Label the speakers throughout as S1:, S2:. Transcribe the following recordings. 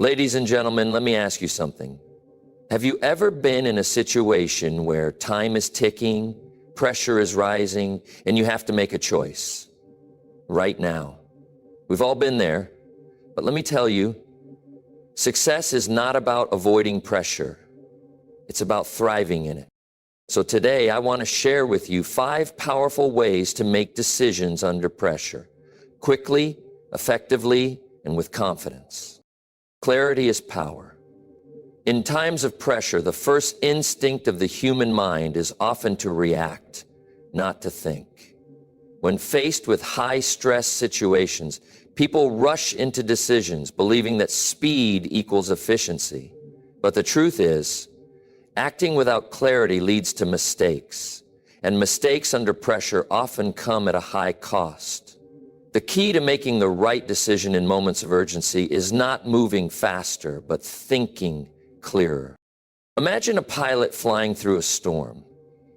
S1: Ladies and gentlemen, let me ask you something. Have you ever been in a situation where time is ticking, pressure is rising, and you have to make a choice right now? We've all been there, but let me tell you, success is not about avoiding pressure. It's about thriving in it. So today, I want to share with you 5 powerful ways to make decisions under pressure, quickly, effectively, and with confidence. Clarity is power. In times of pressure, the first instinct of the human mind is often to react, not to think. When faced with high-stress situations, people rush into decisions, believing that speed equals efficiency. But the truth is, acting without clarity leads to mistakes, and mistakes under pressure often come at a high cost. The key to making the right decision in moments of urgency is not moving faster, but thinking clearer. Imagine a pilot flying through a storm.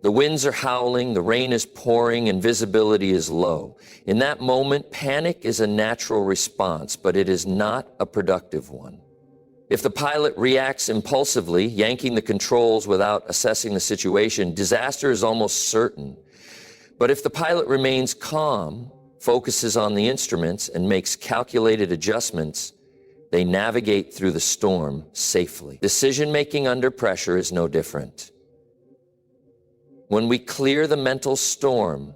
S1: The winds are howling, the rain is pouring, and visibility is low. In that moment, panic is a natural response, but it is not a productive one. If the pilot reacts impulsively, yanking the controls without assessing the situation, disaster is almost certain. But if the pilot remains calm, focuses on the instruments, and makes calculated adjustments, they navigate through the storm safely. Decision-making under pressure is no different. When we clear the mental storm,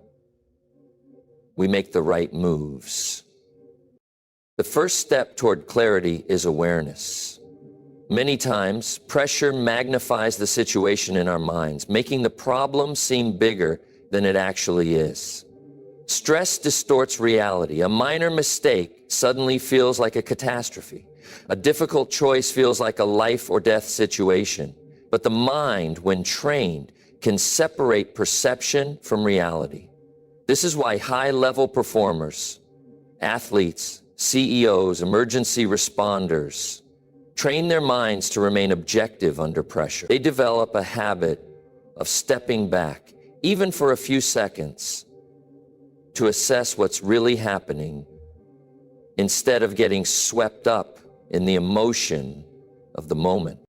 S1: we make the right moves. The first step toward clarity is awareness. Many times, pressure magnifies the situation in our minds, making the problem seem bigger than it actually is. Stress distorts reality. A minor mistake suddenly feels like a catastrophe. A difficult choice feels like a life or death situation. But the mind, when trained, can separate perception from reality. This is why high-level performers, athletes, CEOs, emergency responders, train their minds to remain objective under pressure. They develop a habit of stepping back, even for a few seconds, to assess what's really happening instead of getting swept up in the emotion of the moment.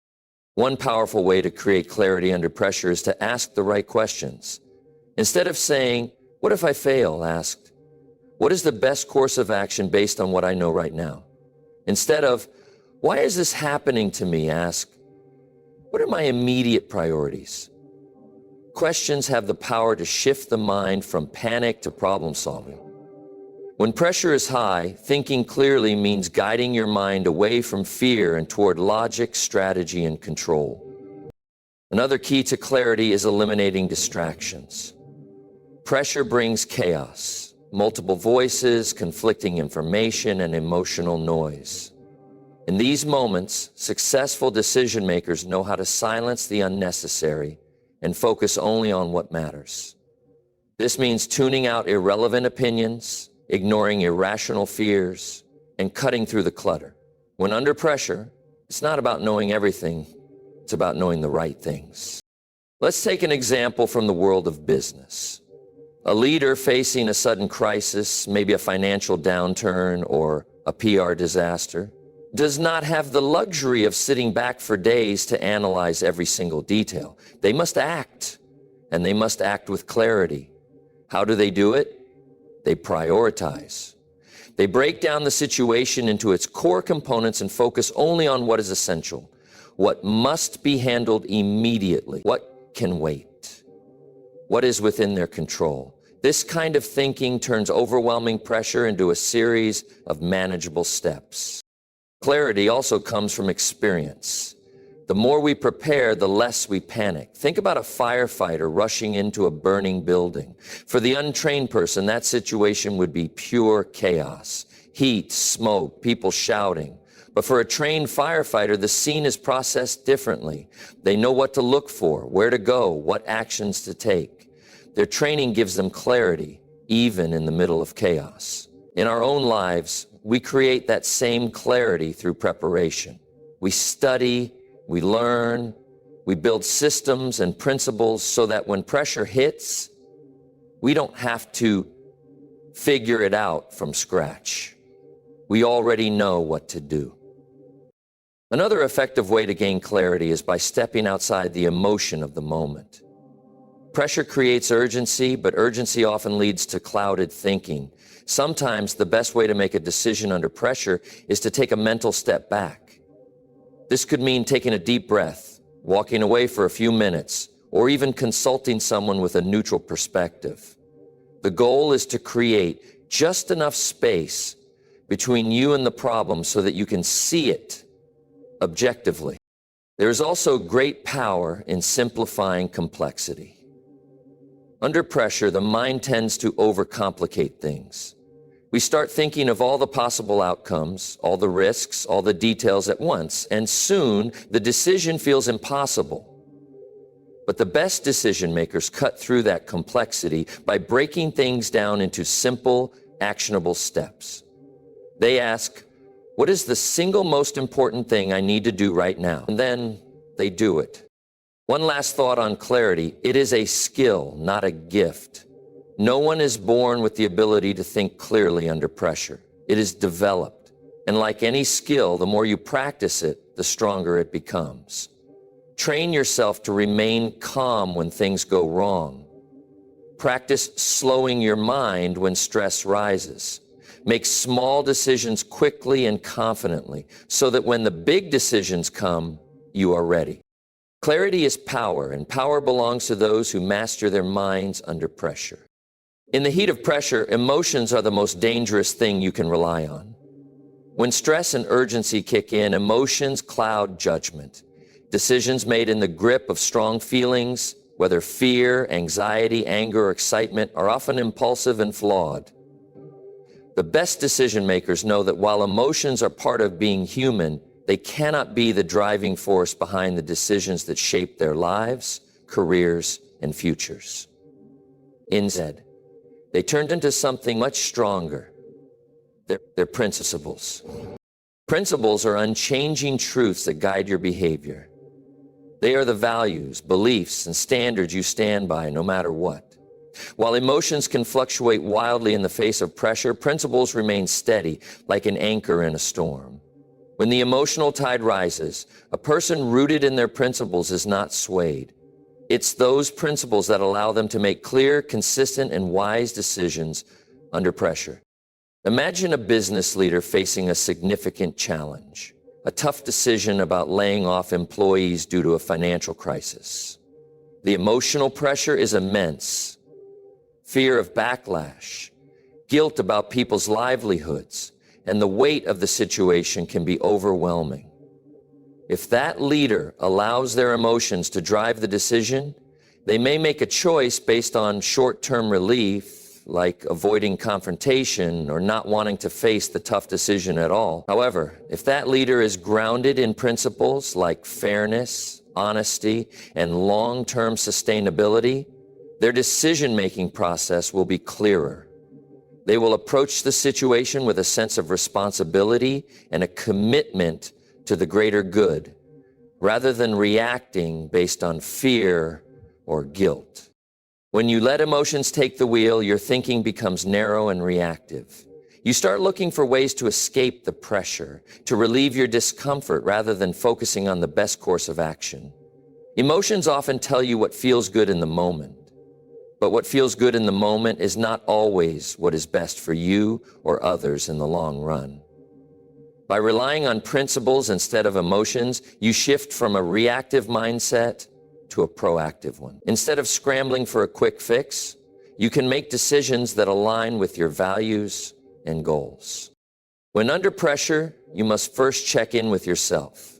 S1: One powerful way to create clarity under pressure is to ask the right questions. Instead of saying, "What if I fail?" ask, "What is the best course of action based on what I know right now?" Instead of, "Why is this happening to me?" ask, "What are my immediate priorities?" Questions have the power to shift the mind from panic to problem solving. When pressure is high, thinking clearly means guiding your mind away from fear and toward logic, strategy, and control. Another key to clarity is eliminating distractions. Pressure brings chaos, multiple voices, conflicting information, and emotional noise. In these moments, successful decision makers know how to silence the unnecessary and focus only on what matters. This means tuning out irrelevant opinions, ignoring irrational fears, and cutting through the clutter. When under pressure, it's not about knowing everything, it's about knowing the right things. Let's take an example from the world of business. A leader facing a sudden crisis, maybe a financial downturn or a PR disaster, does not have the luxury of sitting back for days to analyze every single detail. They must act, and they must act with clarity. How do they do it? They prioritize. They break down the situation into its core components and focus only on what is essential, what must be handled immediately, what can wait, what is within their control. This kind of thinking turns overwhelming pressure into a series of manageable steps. Clarity also comes from experience. The more we prepare, the less we panic. Think about a firefighter rushing into a burning building. For the untrained person, that situation would be pure chaos. Heat, smoke, people shouting. But for a trained firefighter, the scene is processed differently. They know what to look for, where to go, what actions to take. Their training gives them clarity, even in the middle of chaos. In our own lives, we create that same clarity through preparation. We study, we learn, we build systems and principles so that when pressure hits, we don't have to figure it out from scratch. We already know what to do. Another effective way to gain clarity is by stepping outside the emotion of the moment. Pressure creates urgency, but urgency often leads to clouded thinking. Sometimes the best way to make a decision under pressure is to take a mental step back. This could mean taking a deep breath, walking away for a few minutes, or even consulting someone with a neutral perspective. The goal is to create just enough space between you and the problem so that you can see it objectively. There is also great power in simplifying complexity. Under pressure, the mind tends to overcomplicate things. We start thinking of all the possible outcomes, all the risks, all the details at once, and soon the decision feels impossible. But the best decision makers cut through that complexity by breaking things down into simple, actionable steps. They ask, what is the single most important thing I need to do right now? And then they do it. One last thought on clarity. It is a skill, not a gift. No one is born with the ability to think clearly under pressure. It is developed. And like any skill, the more you practice it, the stronger it becomes. Train yourself to remain calm when things go wrong. Practice slowing your mind when stress rises. Make small decisions quickly and confidently so that when the big decisions come, you are ready. Clarity is power, and power belongs to those who master their minds under pressure. In the heat of pressure, emotions are the most dangerous thing you can rely on. When stress and urgency kick in, emotions cloud judgment. Decisions made in the grip of strong feelings, whether fear, anxiety, anger, or excitement, are often impulsive and flawed. The best decision makers know that while emotions are part of being human, they cannot be the driving force behind the decisions that shape their lives, careers, and futures. Instead, they turned into something much stronger, their principles. Principles are unchanging truths that guide your behavior. They are the values, beliefs, and standards you stand by no matter what. While emotions can fluctuate wildly in the face of pressure, principles remain steady, like an anchor in a storm. When the emotional tide rises, a person rooted in their principles is not swayed. It's those principles that allow them to make clear, consistent, and wise decisions under pressure. Imagine a business leader facing a significant challenge, a tough decision about laying off employees due to a financial crisis. The emotional pressure is immense. Fear of backlash, guilt about people's livelihoods, and the weight of the situation can be overwhelming. If that leader allows their emotions to drive the decision, they may make a choice based on short-term relief, like avoiding confrontation or not wanting to face the tough decision at all. However, if that leader is grounded in principles like fairness, honesty, and long-term sustainability, their decision-making process will be clearer. They will approach the situation with a sense of responsibility and a commitment to the greater good, rather than reacting based on fear or guilt. When you let emotions take the wheel, your thinking becomes narrow and reactive. You start looking for ways to escape the pressure, to relieve your discomfort rather than focusing on the best course of action. Emotions often tell you what feels good in the moment. But what feels good in the moment is not always what is best for you or others in the long run. By relying on principles instead of emotions, you shift from a reactive mindset to a proactive one. Instead of scrambling for a quick fix, you can make decisions that align with your values and goals. When under pressure, you must first check in with yourself.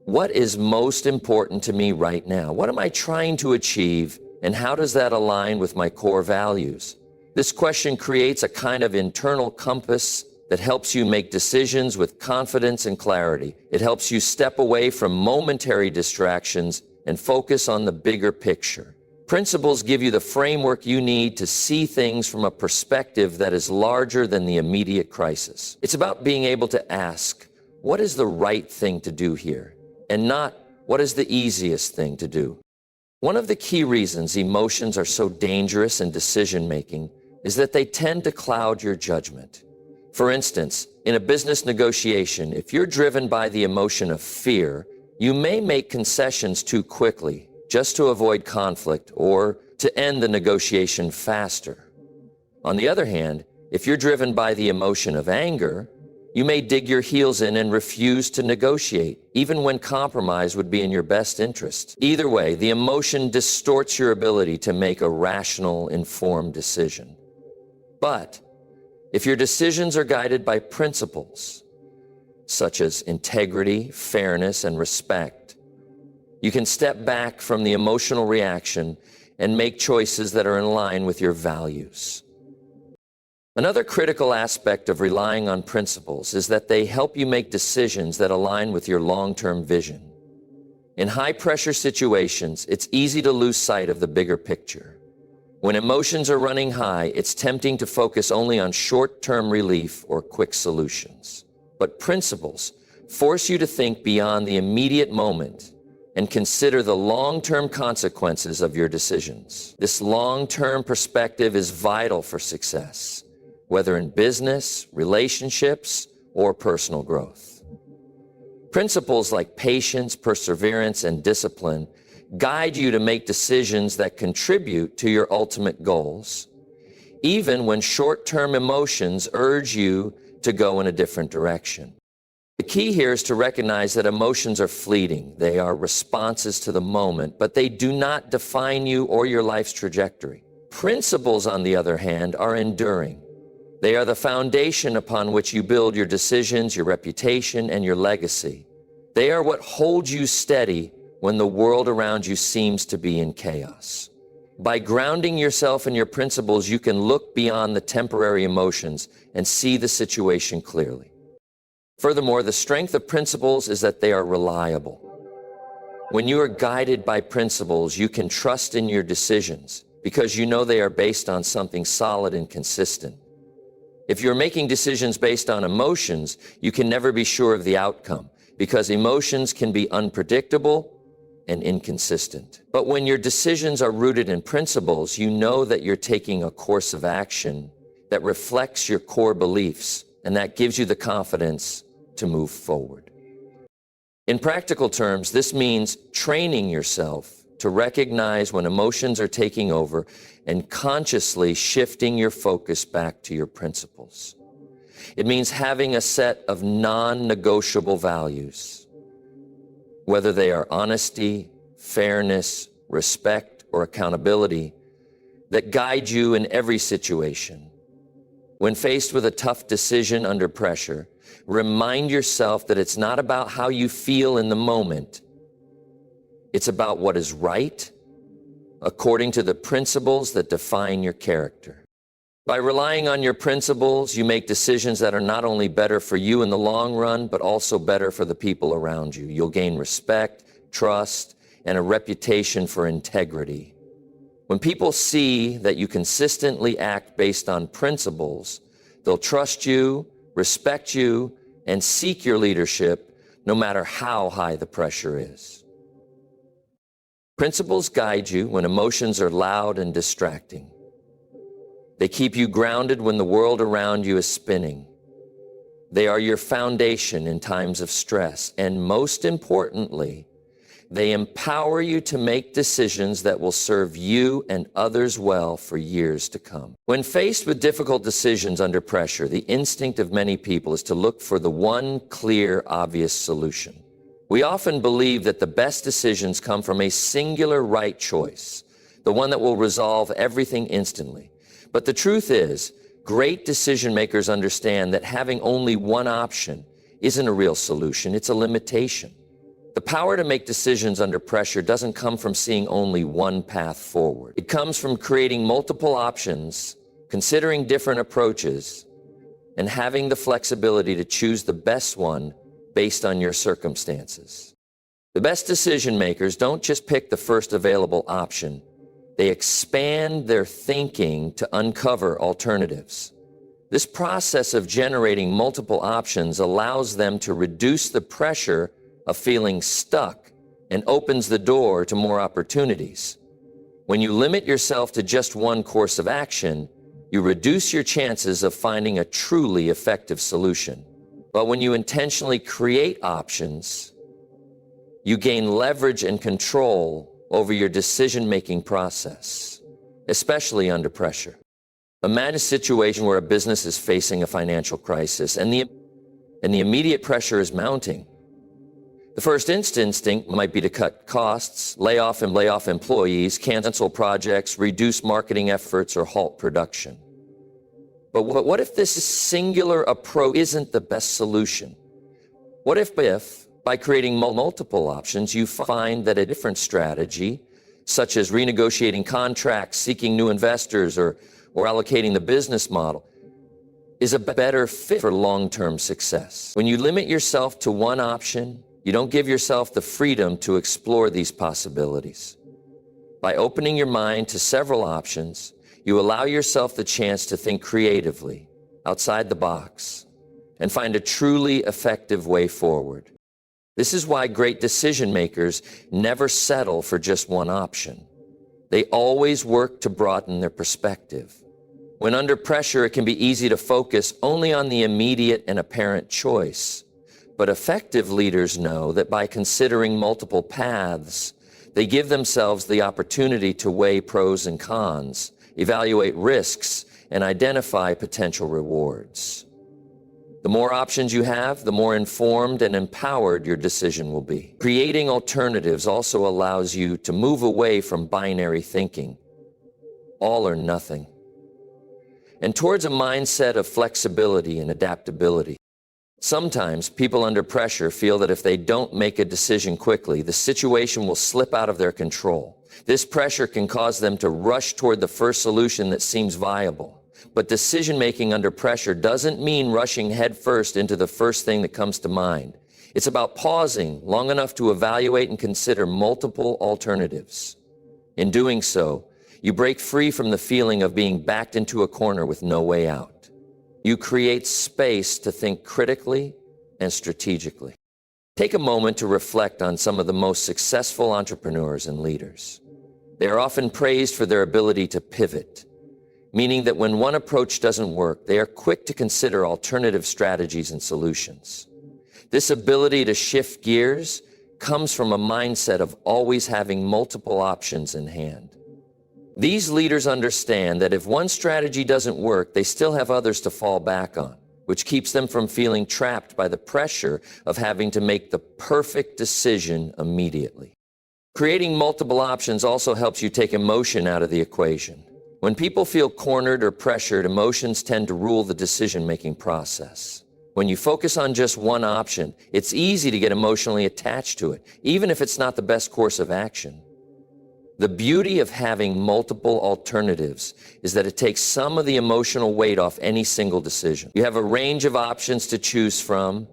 S1: What is most important to me right now? What am I trying to achieve? And how does that align with my core values? This question creates a kind of internal compass that helps you make decisions with confidence and clarity. It helps you step away from momentary distractions and focus on the bigger picture. Principles give you the framework you need to see things from a perspective that is larger than the immediate crisis. It's about being able to ask, what is the right thing to do here? And not, what is the easiest thing to do? One of the key reasons emotions are so dangerous in decision-making is that they tend to cloud your judgment. For instance, In a business negotiation, if you're driven by the emotion of fear, you may make concessions too quickly just to avoid conflict or to end the negotiation faster. On the other hand, if you're driven by the emotion of anger, you may dig your heels in and refuse to negotiate, even when compromise would be in your best interest. Either way, the emotion distorts your ability to make a rational, informed decision. But if your decisions are guided by principles, such as integrity, fairness, and respect, you can step back from the emotional reaction and make choices that are in line with your values. Another critical aspect of relying on principles is that they help you make decisions that align with your long-term vision. In high-pressure situations, it's easy to lose sight of the bigger picture. When emotions are running high, it's tempting to focus only on short-term relief or quick solutions. But principles force you to think beyond the immediate moment and consider the long-term consequences of your decisions. This long-term perspective is vital for success, whether in business, relationships, or personal growth. Principles like patience, perseverance, and discipline guide you to make decisions that contribute to your ultimate goals, even when short-term emotions urge you to go in a different direction. The key here is to recognize that emotions are fleeting. They are responses to the moment, but they do not define you or your life's trajectory. Principles, on the other hand, are enduring. They are the foundation upon which you build your decisions, your reputation, and your legacy. They are what holds you steady when the world around you seems to be in chaos. By grounding yourself in your principles, you can look beyond the temporary emotions and see the situation clearly. Furthermore, the strength of principles is that they are reliable. When you are guided by principles, you can trust in your decisions because you know they are based on something solid and consistent. If you're making decisions based on emotions, you can never be sure of the outcome because emotions can be unpredictable and inconsistent. But when your decisions are rooted in principles, you know that you're taking a course of action that reflects your core beliefs, and that gives you the confidence to move forward. In practical terms, this means training yourself to recognize when emotions are taking over and consciously shifting your focus back to your principles. It means having a set of non-negotiable values, whether they are honesty, fairness, respect, or accountability, that guide you in every situation. When faced with a tough decision under pressure, remind yourself that it's not about how you feel in the moment. It's about what is right, according to the principles that define your character. By relying on your principles, you make decisions that are not only better for you in the long run, but also better for the people around you. You'll gain respect, trust, and a reputation for integrity. When people see that you consistently act based on principles, they'll trust you, respect you, and seek your leadership, no matter how high the pressure is. Principles guide you when emotions are loud and distracting. They keep you grounded when the world around you is spinning. They are your foundation in times of stress. And most importantly, they empower you to make decisions that will serve you and others well for years to come. When faced with difficult decisions under pressure, the instinct of many people is to look for the one clear, obvious solution. We often believe that the best decisions come from a singular right choice, the one that will resolve everything instantly. But the truth is, great decision makers understand that having only one option isn't a real solution, it's a limitation. The power to make decisions under pressure doesn't come from seeing only one path forward. It comes from creating multiple options, considering different approaches, and having the flexibility to choose the best one based on your circumstances. The best decision makers don't just pick the first available option. They expand their thinking to uncover alternatives. This process of generating multiple options allows them to reduce the pressure of feeling stuck and opens the door to more opportunities. When you limit yourself to just one course of action, you reduce your chances of finding a truly effective solution. But when you intentionally create options, you gain leverage and control over your decision-making process, especially under pressure. Imagine a situation where a business is facing a financial crisis and the immediate pressure is mounting. The first instinct might be to cut costs, lay off employees, cancel projects, reduce marketing efforts, or halt production. But what if this singular approach isn't the best solution? What if by creating multiple options, you find that a different strategy, such as renegotiating contracts, seeking new investors, or allocating the business model, is a better fit for long-term success? When you limit yourself to one option, you don't give yourself the freedom to explore these possibilities. By opening your mind to several options, you allow yourself the chance to think creatively, outside the box, and find a truly effective way forward. This is why great decision makers never settle for just one option. They always work to broaden their perspective. When under pressure, it can be easy to focus only on the immediate and apparent choice. But effective leaders know that by considering multiple paths, they give themselves the opportunity to weigh pros and cons, evaluate risks, and identify potential rewards. The more options you have, the more informed and empowered your decision will be. Creating alternatives also allows you to move away from binary thinking, all or nothing, and towards a mindset of flexibility and adaptability. Sometimes people under pressure feel that if they don't make a decision quickly, the situation will slip out of their control. This pressure can cause them to rush toward the first solution that seems viable. But decision-making under pressure doesn't mean rushing headfirst into the first thing that comes to mind. It's about pausing long enough to evaluate and consider multiple alternatives. In doing so, you break free from the feeling of being backed into a corner with no way out. You create space to think critically and strategically. Take a moment to reflect on some of the most successful entrepreneurs and leaders. They are often praised for their ability to pivot, meaning that when one approach doesn't work, they are quick to consider alternative strategies and solutions. This ability to shift gears comes from a mindset of always having multiple options in hand. These leaders understand that if one strategy doesn't work, they still have others to fall back on, which keeps them from feeling trapped by the pressure of having to make the perfect decision immediately. Creating multiple options also helps you take emotion out of the equation. When people feel cornered or pressured, emotions tend to rule the decision-making process. When you focus on just one option, it's easy to get emotionally attached to it, even if it's not the best course of action. The beauty of having multiple alternatives is that it takes some of the emotional weight off any single decision. You have a range of options to choose from,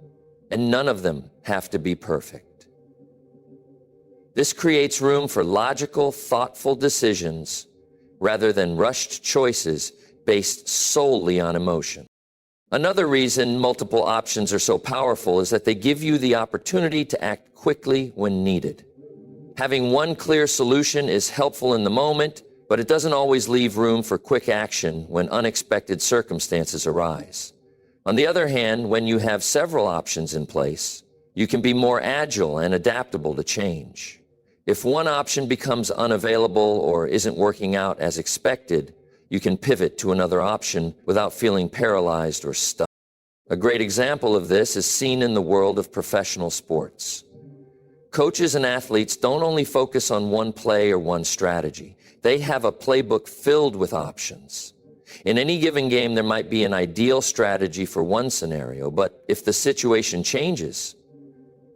S1: and none of them have to be perfect. This creates room for logical, thoughtful decisions rather than rushed choices based solely on emotion. Another reason multiple options are so powerful is that they give you the opportunity to act quickly when needed. Having one clear solution is helpful in the moment, but it doesn't always leave room for quick action when unexpected circumstances arise. On the other hand, when you have several options in place, you can be more agile and adaptable to change. If one option becomes unavailable or isn't working out as expected, you can pivot to another option without feeling paralyzed or stuck. A great example of this is seen in the world of professional sports. Coaches and athletes don't only focus on one play or one strategy. They have a playbook filled with options. In any given game, there might be an ideal strategy for one scenario, but if the situation changes,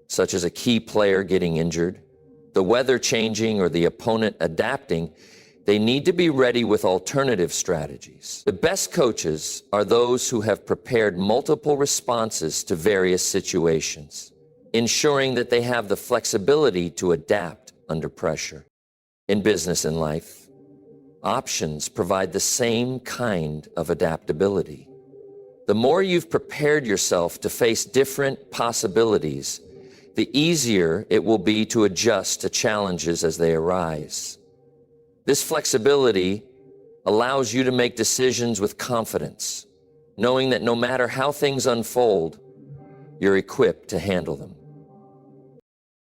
S1: such as a key player getting injured, the weather changing, or the opponent adapting, they need to be ready with alternative strategies. The best coaches are those who have prepared multiple responses to various situations, ensuring that they have the flexibility to adapt under pressure. In business and life, options provide the same kind of adaptability. The more you've prepared yourself to face different possibilities, the easier it will be to adjust to challenges as they arise. This flexibility allows you to make decisions with confidence, knowing that no matter how things unfold, you're equipped to handle them.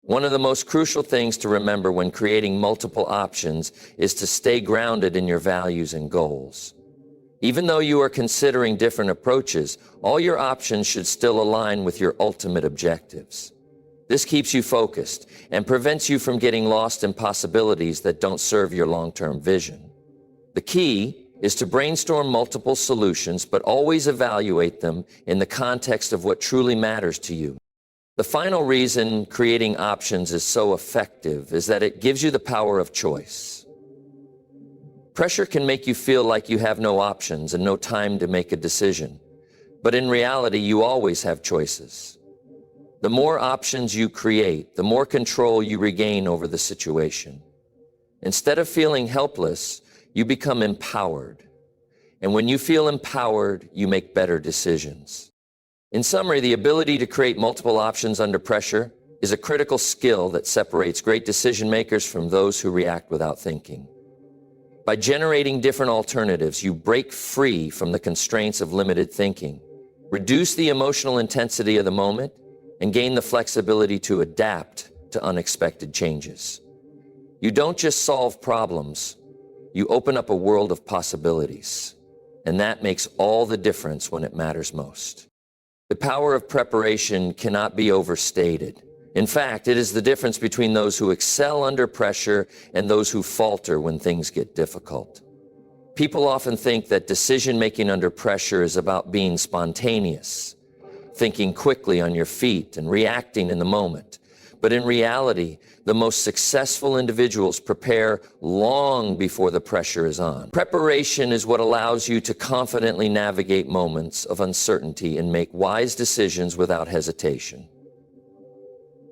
S1: One of the most crucial things to remember when creating multiple options is to stay grounded in your values and goals. Even though you are considering different approaches, all your options should still align with your ultimate objectives. This keeps you focused and prevents you from getting lost in possibilities that don't serve your long-term vision. The key is to brainstorm multiple solutions, but always evaluate them in the context of what truly matters to you. The final reason creating options is so effective is that it gives you the power of choice. Pressure can make you feel like you have no options and no time to make a decision, but in reality, you always have choices. The more options you create, the more control you regain over the situation. Instead of feeling helpless, you become empowered. And when you feel empowered, you make better decisions. In summary, the ability to create multiple options under pressure is a critical skill that separates great decision makers from those who react without thinking. By generating different alternatives, you break free from the constraints of limited thinking, reduce the emotional intensity of the moment, and gain the flexibility to adapt to unexpected changes. You don't just solve problems, you open up a world of possibilities, and that makes all the difference when it matters most. The power of preparation cannot be overstated. In fact, it is the difference between those who excel under pressure and those who falter when things get difficult. People often think that decision-making under pressure is about being spontaneous, thinking quickly on your feet and reacting in the moment. But in reality, the most successful individuals prepare long before the pressure is on. Preparation is what allows you to confidently navigate moments of uncertainty and make wise decisions without hesitation.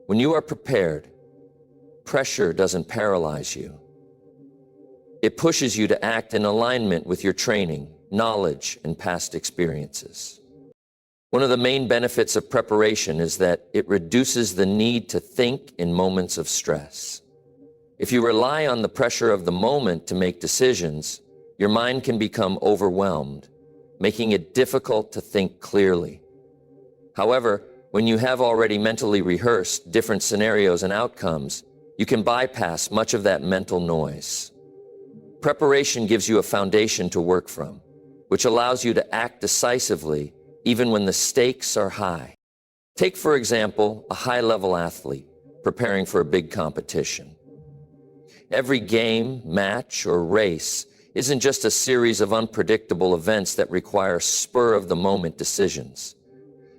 S1: When you are prepared, pressure doesn't paralyze you. It pushes you to act in alignment with your training, knowledge, and past experiences. One of the main benefits of preparation is that it reduces the need to think in moments of stress. If you rely on the pressure of the moment to make decisions, your mind can become overwhelmed, making it difficult to think clearly. However, when you have already mentally rehearsed different scenarios and outcomes, you can bypass much of that mental noise. Preparation gives you a foundation to work from, which allows you to act decisively even when the stakes are high. Take, for example, a high-level athlete preparing for a big competition. Every game, match, or race isn't just a series of unpredictable events that require spur-of-the-moment decisions.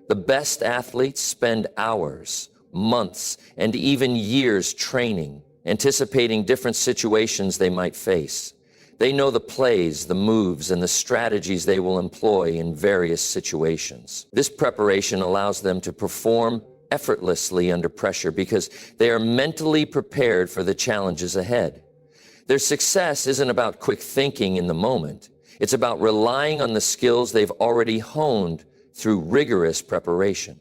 S1: The best athletes spend hours, months, and even years training, anticipating different situations they might face. They know the plays, the moves, and the strategies they will employ in various situations. This preparation allows them to perform effortlessly under pressure because they are mentally prepared for the challenges ahead. Their success isn't about quick thinking in the moment. It's about relying on the skills they've already honed through rigorous preparation.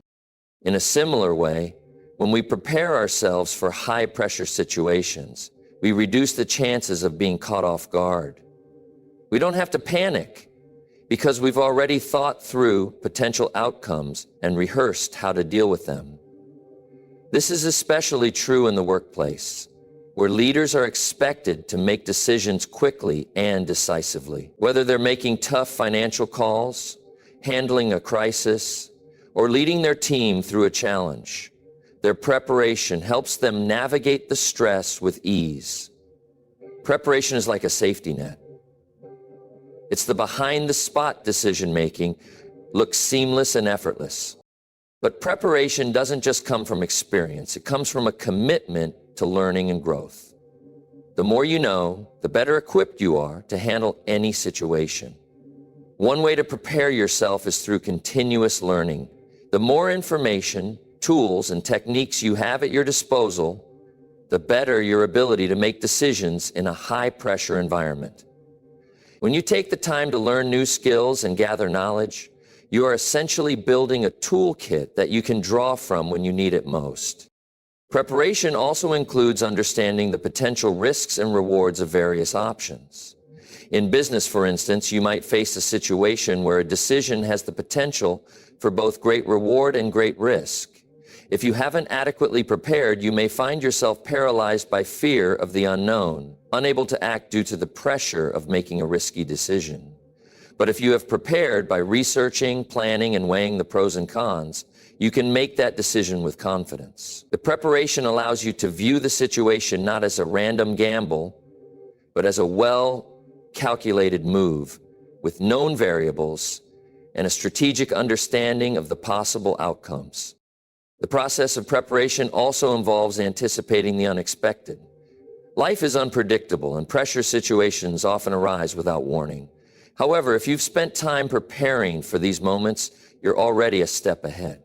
S1: In a similar way, when we prepare ourselves for high-pressure situations, we reduce the chances of being caught off guard. We don't have to panic because we've already thought through potential outcomes and rehearsed how to deal with them. This is especially true in the workplace, where leaders are expected to make decisions quickly and decisively. Whether they're making tough financial calls, handling a crisis, or leading their team through a challenge, their preparation helps them navigate the stress with ease. Preparation is like a safety net. It's the behind-the-spot decision-making, looks seamless and effortless. But preparation doesn't just come from experience. It comes from a commitment to learning and growth. The more you know, the better equipped you are to handle any situation. One way to prepare yourself is through continuous learning. The more information, tools, and techniques you have at your disposal, the better your ability to make decisions in a high-pressure environment. When you take the time to learn new skills and gather knowledge, you are essentially building a toolkit that you can draw from when you need it most. Preparation also includes understanding the potential risks and rewards of various options. In business, for instance, you might face a situation where a decision has the potential for both great reward and great risk. If you haven't adequately prepared, you may find yourself paralyzed by fear of the unknown, unable to act due to the pressure of making a risky decision. But if you have prepared by researching, planning, and weighing the pros and cons, you can make that decision with confidence. The preparation allows you to view the situation not as a random gamble, but as a well-calculated move with known variables and a strategic understanding of the possible outcomes. The process of preparation also involves anticipating the unexpected. Life is unpredictable, and pressure situations often arise without warning. However, if you've spent time preparing for these moments, you're already a step ahead.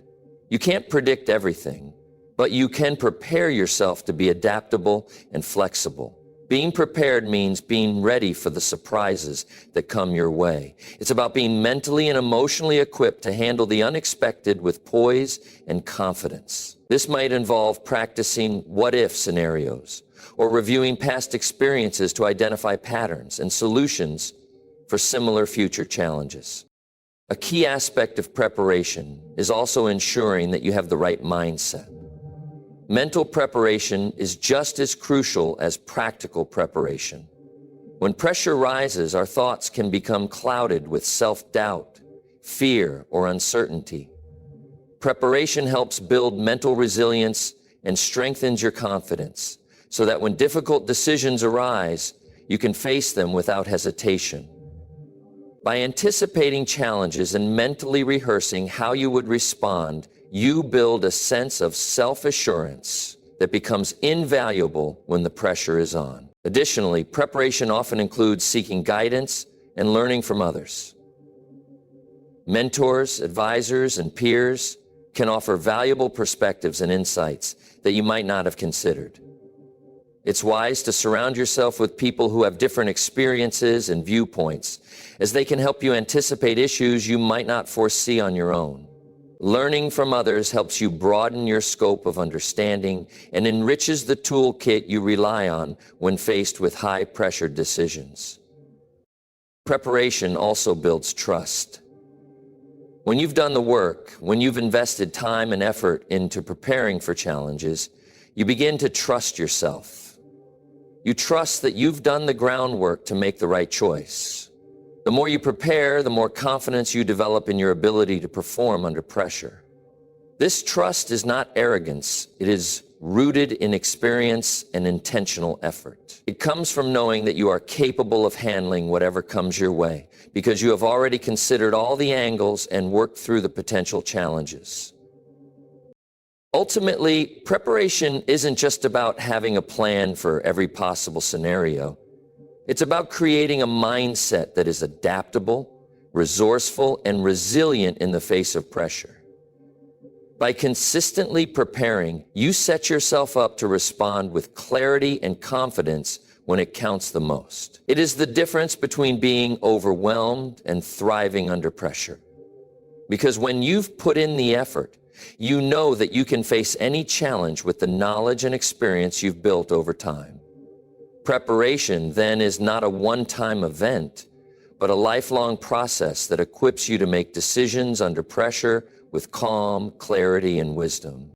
S1: You can't predict everything, but you can prepare yourself to be adaptable and flexible. Being prepared means being ready for the surprises that come your way. It's about being mentally and emotionally equipped to handle the unexpected with poise and confidence. This might involve practicing what-if scenarios or reviewing past experiences to identify patterns and solutions for similar future challenges. A key aspect of preparation is also ensuring that you have the right mindset. Mental preparation is just as crucial as practical preparation. When pressure rises, our thoughts can become clouded with self-doubt, fear, or uncertainty. Preparation helps build mental resilience and strengthens your confidence so that when difficult decisions arise, you can face them without hesitation. By anticipating challenges and mentally rehearsing how you would respond, you build a sense of self-assurance that becomes invaluable when the pressure is on. Additionally, preparation often includes seeking guidance and learning from others. Mentors, advisors, and peers can offer valuable perspectives and insights that you might not have considered. It's wise to surround yourself with people who have different experiences and viewpoints, as they can help you anticipate issues you might not foresee on your own. Learning from others helps you broaden your scope of understanding and enriches the toolkit you rely on when faced with high-pressure decisions. Preparation also builds trust. When you've done the work, when you've invested time and effort into preparing for challenges, you begin to trust yourself. You trust that you've done the groundwork to make the right choice. The more you prepare, the more confidence you develop in your ability to perform under pressure. This trust is not arrogance. It is rooted in experience and intentional effort. It comes from knowing that you are capable of handling whatever comes your way, because you have already considered all the angles and worked through the potential challenges. Ultimately, preparation isn't just about having a plan for every possible scenario. It's about creating a mindset that is adaptable, resourceful, and resilient in the face of pressure. By consistently preparing, you set yourself up to respond with clarity and confidence when it counts the most. It is the difference between being overwhelmed and thriving under pressure. Because when you've put in the effort, you know that you can face any challenge with the knowledge and experience you've built over time. Preparation, then, is not a one-time event, but a lifelong process that equips you to make decisions under pressure with calm, clarity, and wisdom.